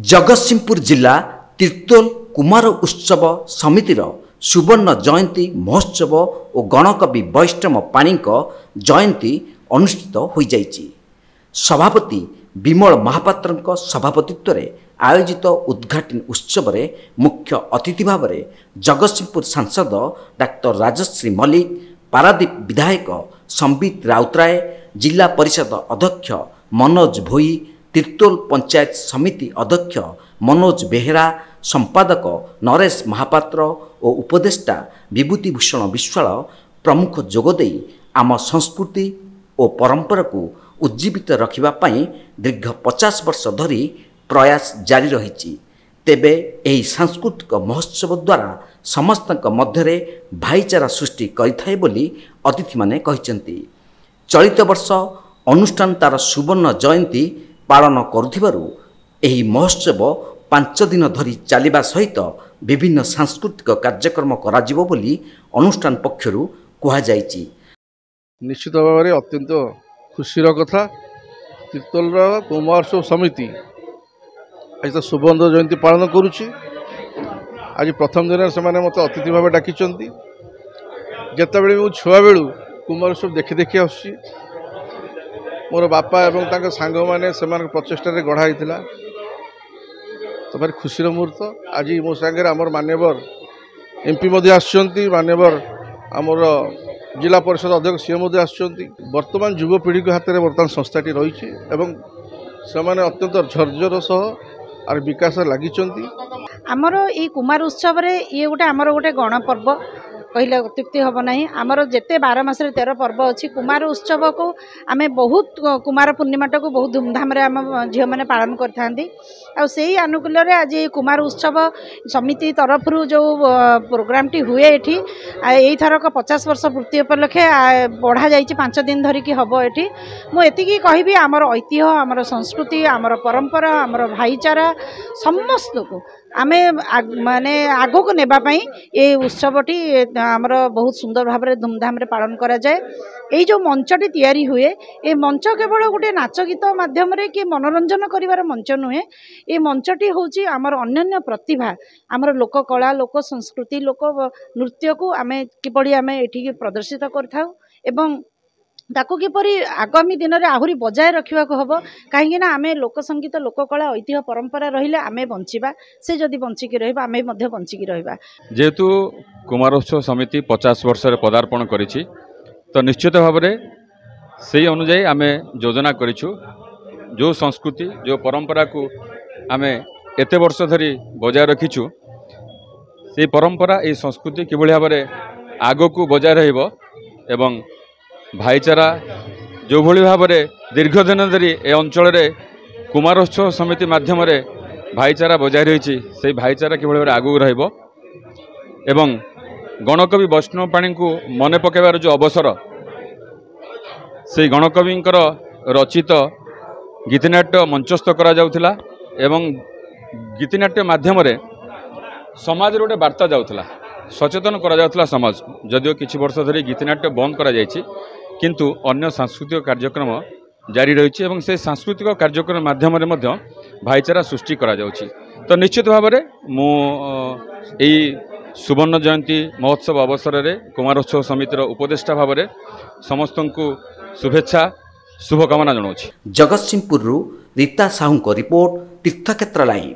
जगतसिंहपुर जिला तीर्तोल कुमार उत्सव समितिर सुवर्ण जयंती महोत्सव और गणकवि वैष्णव पाणी जयंती अनुष्ठित हो जाइछि। सभापति विमल महापात्र सभापतित्व में आयोजित उद्घाटन उत्सव में मुख्य अतिथि भाव में जगतसिंहपुर सांसद डाक्टर राजश्री मल्लिक, पारादीप विधायक संबित राउतराय, जिला परिषद अध्यक्ष मनोज भोई, तीर्तोल पंचायत समिति अध्यक्ष मनोज बेहेरा, संपादक नरेश महापात्र और उपदेष्टा विभूतिभूषण विश्वाल प्रमुख जोगदे आम संस्कृति और परंपरा को उज्जीवित रखिबापी दीर्घ 50 वर्ष धरी प्रयास जारी रही। तेबे एही सांस्कृतिक महोत्सव द्वारा समस्त मध्य भाईचारा सृष्टि करिथाय बोली अतिथि माने कहिसेंती। चलित वर्ष अनुष्ठान तार सुवर्ण जयंती पालन करुथिबारु एही महोत्सव 5 दिन धरी चलिबा सहित विभिन्न सांस्कृतिक कार्यक्रम कराजिबो बोली अनुष्ठान पक्षरु कुहा जाइछि। निश्चित भाव में अत्यंत खुशीर कथा तीर्तोल कुमारोत्सव समिति आज तो सुवर्ण जयंती पालन करुच्ची। आज प्रथम दिन से मत अतिथि भाव डाकी जिते बड़े छुआ बेलू कुमारोत्सव देखी देखी आसुची। मोर बापा एवं सांग मैंने प्रचेषार गढ़ाई तो भारी खुशीर मुहूर्त। आज मो सागर आमर मान्यवर एमपी मान्यवर आमर जिला परिषद अध्यक्ष सी आसुच्च। वर्तमान युवपीढ़ी हाथ में बर्तमान संस्थाटी रही से अत्यंत झरझर सह आर विकास लगी। आमर ये कुमार उत्सव ये गोटे आमर गोटे गणपर्व कहले अत्युक्ति हम ना। आमर जिते 12 मासरे 13 पर्व अच्छी कुमार उत्सव को आम बहुत कुमार पूर्णिमाटा को बहुत धूमधाम आम झील मैंने पालन कर आनुकूल्य आज कुमार उत्सव समिति तरफ जो प्रोग्राम टी हुए ये थरक 50 वर्ष पूर्ति उपलक्षे बढ़ा जाइए 5 दिन धरिकी हम ये मुझे कहबी आमर ऐतिह्य आमर संस्कृति आमर परंपरा आमर भाईचारा समस्त को आमे माने आगो को नेबापाई ये उत्सवटी आमर बहुत सुंदर भाव में धूमधाम रे पालन करा जाए। ये जो मंचटी तैयारी हुए ये मंच केवल गोटे नाच गीत माध्यम रे कि मनोरंजन करिवार मंच नुहे। ये मंचटी होची आमर अन्य प्रतिभा आमर लोक कला लोक संस्कृति लोक नृत्य को आमे किपरि आमे एठी प्रदर्शित करथाउ एवं ताकू किपरि आगामी दिन में आहुरी बजाय रखा हम कहीं आम लोक संगीत लोक कला ऐतिह्य परंपरा रहिले आमे बंचिबा से जदि बंचिकी रहिबा आमे मध्य बंचिकी रहिबा। जेहेतु कुमारोत्सव समिति 50 वर्ष पदार्पण करिछि तो निश्चित भाव में से अनुजाई आम योजना करिछु जो संस्कृति जो परंपरा को आम एते वर्ष धरी बजाय रखीछु से परंपरा ये संस्कृति किभଳି भाव में आगो को बजाय रहिबो एवं भाईचारा जो भली भाव में दीर्घ दिन धरी ए अंचल कुमारोत्सव समिति माध्यम भाईचारा बजाय रही से भाईचारा किभଳି भाव आगू रहिबो एवं गणकवि वैष्णव पाणी को मने पकेबार जो अवसर से गणकवि रचित गीतिनाट्य मंचस्थ करा जाउथिला एवं गीतिनाट्य माध्यम समाज गोटे वार्ता जाउथिला सचेतन करा जाउथिला समाज जदिओ किछि वर्ष धरी गीतिनाट्य बंद करा जायछि किंतु अन्य सांस्कृतिक कार्यक्रम जारी रही एवं से सांस्कृतिक कार्यक्रम माध्यम भाईचारा सृष्टि करा जाउछि। तो निश्चित भाव में मु सुवर्ण जयंती महोत्सव अवसर में कुमारोत्सव समितिर उपदेष्टा भाव में समस्त को शुभेच्छा शुभकामना जनाऊँ। जगतसिंहपुर रीता साहू को रिपोर्ट तीर्थक्षेत्र लाइव।